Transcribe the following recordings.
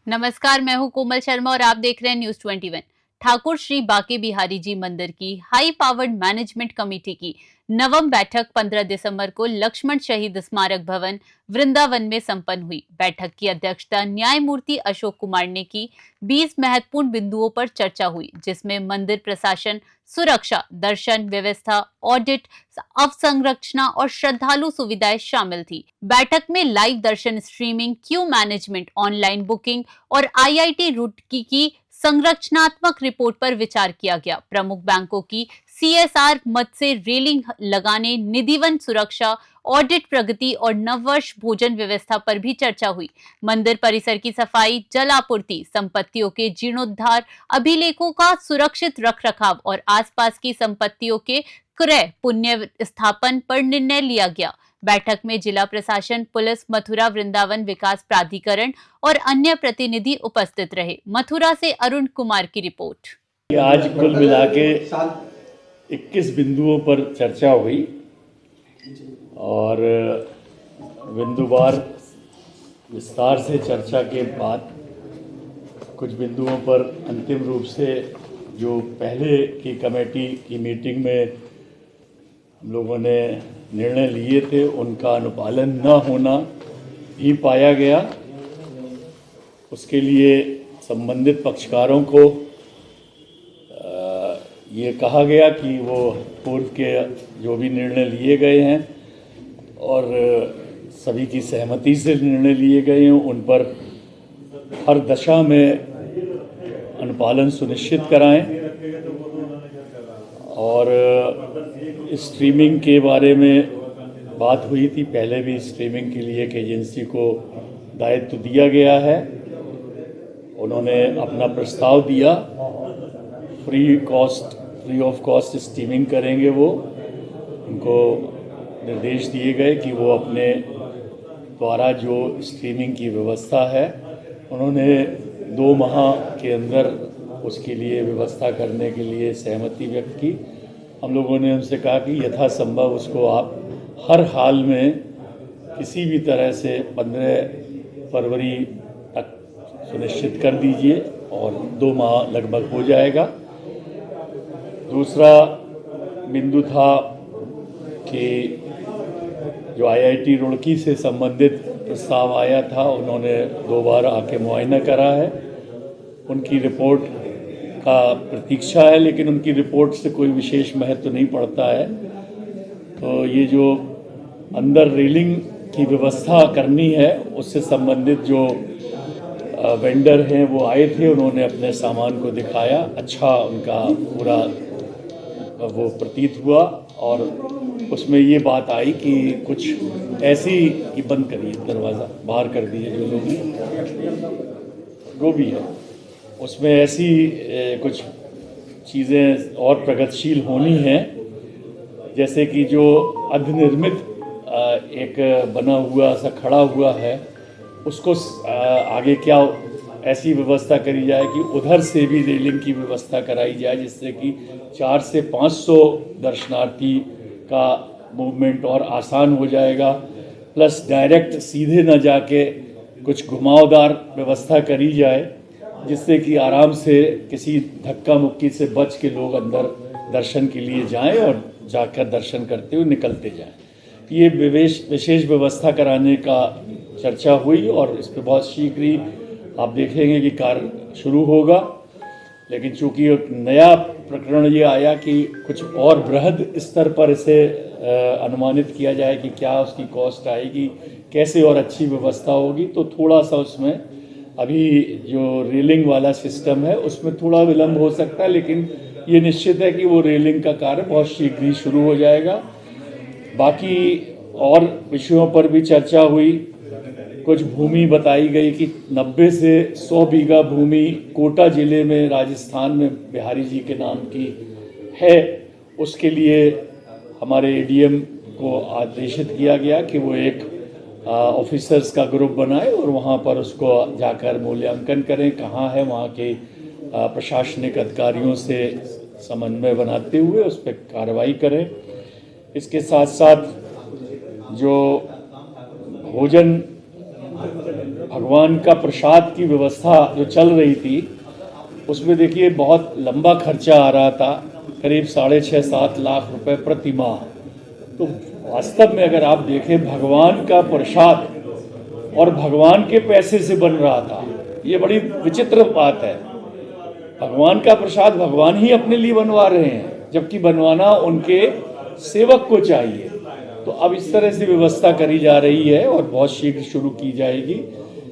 नमस्कार, मैं हूं कोमल शर्मा और आप देख रहे हैं न्यूज 21। ठाकुर श्री बाके बिहारी जी मंदिर की हाई पावर्ड मैनेजमेंट कमेटी की नवम बैठक 15 दिसंबर को लक्ष्मण शहीद स्मारक भवन वृंदावन में संपन्न हुई। बैठक की अध्यक्षता न्यायमूर्ति अशोक कुमार ने की। 20 महत्वपूर्ण बिंदुओं पर चर्चा हुई, जिसमें मंदिर प्रशासन, सुरक्षा, दर्शन व्यवस्था, ऑडिट, अवसंरचना और श्रद्धालु सुविधाएं शामिल थी। बैठक में live darshan streaming, queue management, online booking और आईआईटी रुड़की की संरचनात्मक रिपोर्ट पर विचार किया गया। प्रमुख बैंकों की सीएसआर मद से रेलिंग लगाने, निधिवन सुरक्षा, ऑडिट प्रगति और नववर्ष भोजन व्यवस्था पर भी चर्चा हुई। मंदिर परिसर की सफाई, जल आपूर्ति, संपत्तियों के जीर्णोद्धार, अभिलेखों का सुरक्षित रखरखाव और आसपास की संपत्तियों के क्रय पुण्य स्थापन पर निर्णय लिया गया। बैठक में जिला प्रशासन, पुलिस, मथुरा वृंदावन विकास प्राधिकरण और अन्य प्रतिनिधि उपस्थित रहे। मथुरा से अरुण कुमार की रिपोर्ट। आज कुल मिला के 21 बिंदुओं पर चर्चा हुई और बिंदुवार विस्तार से चर्चा के बाद कुछ बिंदुओं पर अंतिम रूप से जो पहले की कमेटी की मीटिंग में हम लोगों ने निर्णय लिए थे, उनका अनुपालन न होना भी पाया गया। उसके लिए संबंधित पक्षकारों को ये कहा गया कि वो पूर्व के जो भी निर्णय लिए गए हैं और सभी की सहमति से निर्णय लिए गए हैं, उन पर हर दशा में अनुपालन सुनिश्चित कराएं। और स्ट्रीमिंग के बारे में बात हुई थी। पहले भी स्ट्रीमिंग के लिए एक एजेंसी को दायित्व दिया गया है। उन्होंने अपना प्रस्ताव दिया। फ्री ऑफ कॉस्ट स्ट्रीमिंग करेंगे वो। उनको निर्देश दिए गए कि वो अपने द्वारा जो स्ट्रीमिंग की व्यवस्था है, उन्होंने 2 माह के अंदर उसके लिए व्यवस्था करने के लिए सहमति व्यक्त की। हम लोगों ने उनसे कहा कि यथासंभव उसको आप हर हाल में किसी भी तरह से 15 फरवरी तक सुनिश्चित कर दीजिए और 2 माह लगभग हो जाएगा। दूसरा बिंदु था कि जो आईआईटी रुड़की से संबंधित प्रस्ताव आया था, उन्होंने 2 बार आके मुआयना करा है। उनकी रिपोर्ट का प्रतीक्षा है, लेकिन उनकी रिपोर्ट से कोई विशेष महत्व नहीं पड़ता है। तो ये जो अंदर रेलिंग की व्यवस्था करनी है, उससे संबंधित जो वेंडर हैं वो आए थे, उन्होंने अपने सामान को दिखाया। अच्छा उनका पूरा वो प्रतीत हुआ और उसमें ये बात आई कि कुछ ऐसी कि बंद करिए, दरवाज़ा बाहर कर दिए जो लोग जो भी है, उसमें ऐसी कुछ चीज़ें और प्रगतिशील होनी हैं, जैसे कि जो अर्धनिर्मित एक बना हुआ सा खड़ा हुआ है, उसको आगे क्या ऐसी व्यवस्था करी जाए कि उधर से भी रेलिंग की व्यवस्था कराई जाए, जिससे कि 400 से 500 दर्शनार्थी का मूवमेंट और आसान हो जाएगा। प्लस डायरेक्ट सीधे न जाके कुछ घुमावदार व्यवस्था करी जाए, जिससे कि आराम से किसी धक्का मुक्की से बच के लोग अंदर दर्शन के लिए जाएं और जाकर दर्शन करते हुए निकलते जाएं। ये विशेष व्यवस्था कराने का चर्चा हुई और इस पर बहुत शीघ्र ही आप देखेंगे कि कार्य शुरू होगा। लेकिन चूंकि एक नया प्रकरण ये आया कि कुछ और बृहद स्तर पर इसे अनुमानित किया जाए कि क्या उसकी कॉस्ट आएगी, कैसे और अच्छी व्यवस्था होगी, तो थोड़ा सा उसमें अभी जो रेलिंग वाला सिस्टम है उसमें थोड़ा विलम्ब हो सकता है, लेकिन ये निश्चित है कि वो रेलिंग का कार्य बहुत शीघ्र ही शुरू हो जाएगा। बाकी और विषयों पर भी चर्चा हुई। कुछ भूमि बताई गई कि 90 से 100 बीघा भूमि कोटा ज़िले में राजस्थान में बिहारी जी के नाम की है। उसके लिए हमारे एडीएम को आदेशित किया गया कि वो एक ऑफिसर्स का ग्रुप बनाए और वहाँ पर उसको जाकर मूल्यांकन करें, कहाँ है, वहाँ के प्रशासनिक अधिकारियों से समन्वय बनाते हुए उस पर कार्रवाई करें। इसके साथ साथ जो भोजन भगवान का प्रसाद की व्यवस्था जो चल रही थी उसमें देखिए बहुत लंबा खर्चा आ रहा था, करीब 6.5-7 लाख रुपए प्रति माह। तो वास्तव में अगर आप देखें भगवान का प्रसाद और भगवान के पैसे से बन रहा था, ये बड़ी विचित्र बात है। भगवान का प्रसाद भगवान ही अपने लिए बनवा रहे हैं, जबकि बनवाना उनके सेवक को चाहिए। तो अब इस तरह से व्यवस्था करी जा रही है और बहुत शीघ्र शुरू की जाएगी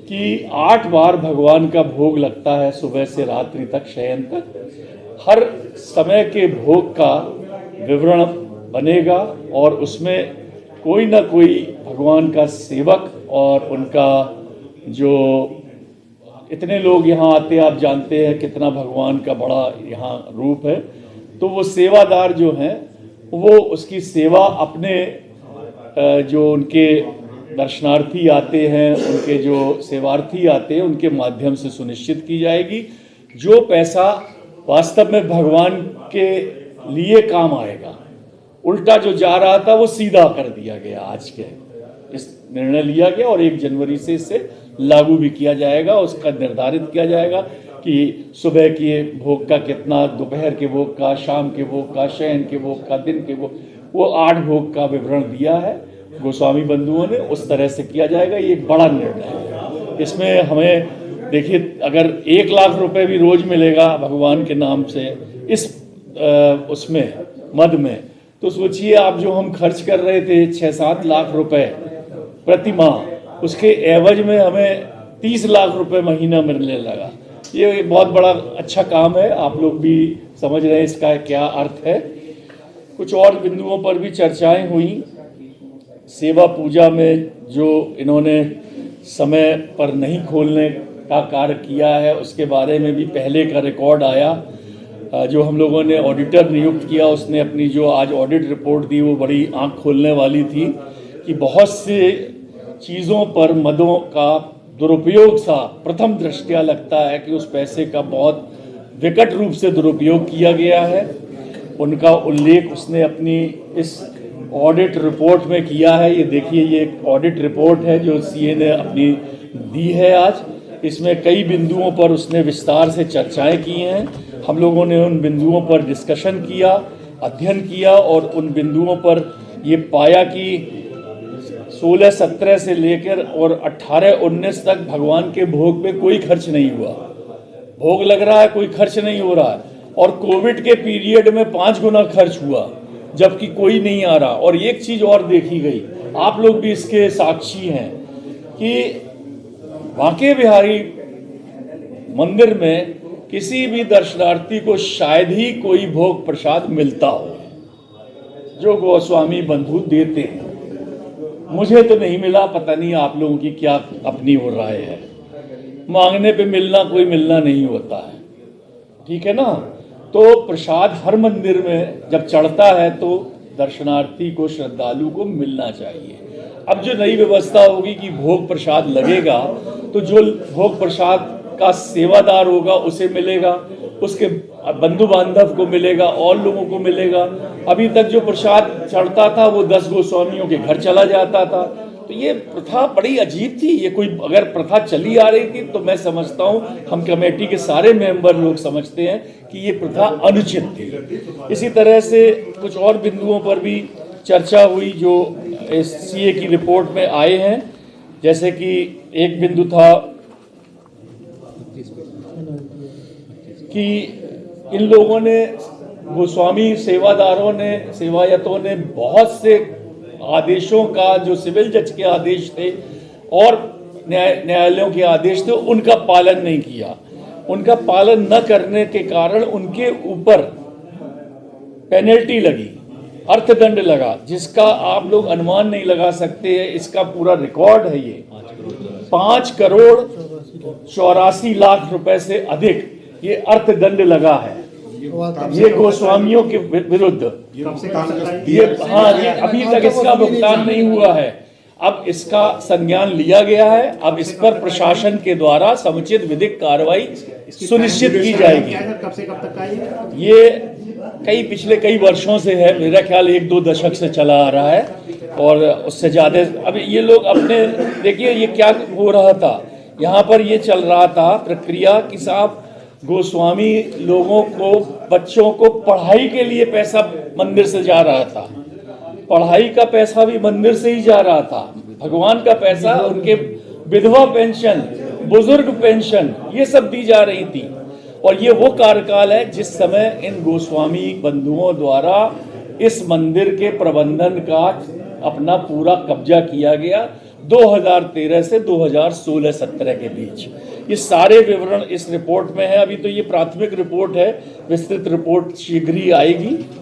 कि 8 बार भगवान का भोग लगता है, सुबह से रात्रि तक, शयन तक। हर समय के भोग का विवरण बनेगा और उसमें कोई ना कोई भगवान का सेवक और उनका जो इतने लोग यहाँ आते हैं, आप जानते हैं कितना भगवान का बड़ा यहाँ रूप है, तो वो सेवादार जो हैं वो उसकी सेवा अपने जो उनके दर्शनार्थी आते हैं, उनके जो सेवार्थी आते हैं, उनके माध्यम से सुनिश्चित की जाएगी। जो पैसा वास्तव में भगवान के लिए काम आएगा, उल्टा जो जा रहा था वो सीधा कर दिया गया। आज के इस निर्णय लिया गया और 1 जनवरी से इसे लागू भी किया जाएगा। उसका निर्धारित किया जाएगा कि सुबह के भोग का कितना, दोपहर के भोग का, शाम के भोग का, शयन के भोग का, दिन के भोग, वो 8 भोग का विवरण दिया है गोस्वामी बंधुओं ने, उस तरह से किया जाएगा। ये एक बड़ा निर्णय है। इसमें हमें देखिए, अगर 1 लाख रुपए भी रोज मिलेगा भगवान के नाम से इस उसमें मद में, तो सोचिए आप जो हम खर्च कर रहे थे 6-7 लाख रुपए प्रति माह, उसके एवज में हमें 30 लाख रुपए महीना मिलने लगा। ये बहुत बड़ा अच्छा काम है, आप लोग भी समझ रहे हैं इसका क्या अर्थ है। कुछ और बिंदुओं पर भी चर्चाएं हुई। सेवा पूजा में जो इन्होंने समय पर नहीं खोलने का कार्य किया है, उसके बारे में भी पहले का रिकॉर्ड आया। जो हम लोगों ने ऑडिटर नियुक्त किया, उसने अपनी जो आज ऑडिट रिपोर्ट दी वो बड़ी आंख खोलने वाली थी कि बहुत से चीज़ों पर मदों का दुरुपयोग सा प्रथम दृष्टया लगता है कि उस पैसे का बहुत विकट रूप से दुरुपयोग किया गया है। उनका उल्लेख उसने अपनी इस ऑडिट रिपोर्ट में किया है। ये देखिए, ये एक ऑडिट रिपोर्ट है जो सीए ने अपनी दी है आज। इसमें कई बिंदुओं पर उसने विस्तार से चर्चाएं की हैं। हम लोगों ने उन बिंदुओं पर डिस्कशन किया, अध्ययन किया और उन बिंदुओं पर ये पाया कि 16-17 से लेकर और 18-19 तक भगवान के भोग पे कोई खर्च नहीं हुआ। भोग लग रहा है, कोई खर्च नहीं हो रहा है। और कोविड के पीरियड में 5 गुना खर्च हुआ, जबकि कोई नहीं आ रहा। और एक चीज और देखी गई, आप लोग भी इसके साक्षी हैं, कि बांके बिहारी मंदिर में किसी भी दर्शनार्थी को शायद ही कोई भोग प्रसाद मिलता हो जो गोस्वामी बंधु देते हैं। मुझे तो नहीं मिला, पता नहीं आप लोगों की क्या अपनी वो राय है। मांगने पे मिलना कोई मिलना नहीं होता है, ठीक है ना। तो प्रसाद हर मंदिर में जब चढ़ता है तो दर्शनार्थी को, श्रद्धालु को मिलना चाहिए। अब जो नई व्यवस्था होगी कि भोग प्रसाद लगेगा, तो जो भोग प्रसाद का सेवादार होगा उसे मिलेगा, उसके बंधु बांधव को मिलेगा और लोगों को मिलेगा। अभी तक जो प्रसाद चढ़ता था वो 10 गोस्वामियों के घर चला जाता था। तो ये प्रथा बड़ी अजीब थी। ये कोई अगर प्रथा चली आ रही थी तो मैं समझता हूँ, हम कमेटी के सारे मेंबर लोग समझते हैं कि ये प्रथा अनुचित थी। इसी तरह से कुछ और बिंदुओं पर भी चर्चा हुई जो सीए की रिपोर्ट में आए हैं। जैसे कि एक बिंदु था कि इन लोगों ने, गोस्वामी सेवादारों ने, सेवायतों ने बहुत से आदेशों का, जो सिविल जज के आदेश थे और न्यायालयों के आदेश थे, उनका पालन नहीं किया। उनका पालन न करने के कारण उनके ऊपर पेनल्टी लगी, अर्थदंड लगा, जिसका आप लोग अनुमान नहीं लगा सकते हैं। इसका पूरा रिकॉर्ड है। ये 5 करोड़ 84 लाख रुपए से अधिक ये अर्थदंड लगा है ये गोस्वामियों के विरुद्ध। ये अभी तक इसका भुगतान नहीं हुआ है। अब इसका संज्ञान लिया गया है। अब इस पर प्रशासन के द्वारा समुचित विधिक कार्रवाई सुनिश्चित की जाएगी। कब से कब तक का ये पिछले कई वर्षों से है, मेरा ख्याल 1-2 दशक से चला आ रहा है और उससे ज़्यादा। अब ये लोग अपने, देखिए ये क्या हो रहा था यहाँ पर ये चल रहा था प्रक्रिया कि साहब गोस्वामी लोगों को, बच्चों को पढ़ाई के लिए पैसा मंदिर से जा रहा था, पढ़ाई का पैसा भी मंदिर से ही जा रहा था, भगवान का पैसा, उनके विधवा पेंशन, बुजुर्ग पेंशन, ये सब दी जा रही थी। और ये वो कार्यकाल है जिस समय इन गोस्वामी बंधुओं द्वारा इस मंदिर के प्रबंधन का अपना पूरा कब्जा किया गया 2013 से 2016-17 के बीच। ये सारे विवरण इस रिपोर्ट में है। अभी तो ये प्राथमिक रिपोर्ट है, विस्तृत रिपोर्ट शीघ्र ही आएगी।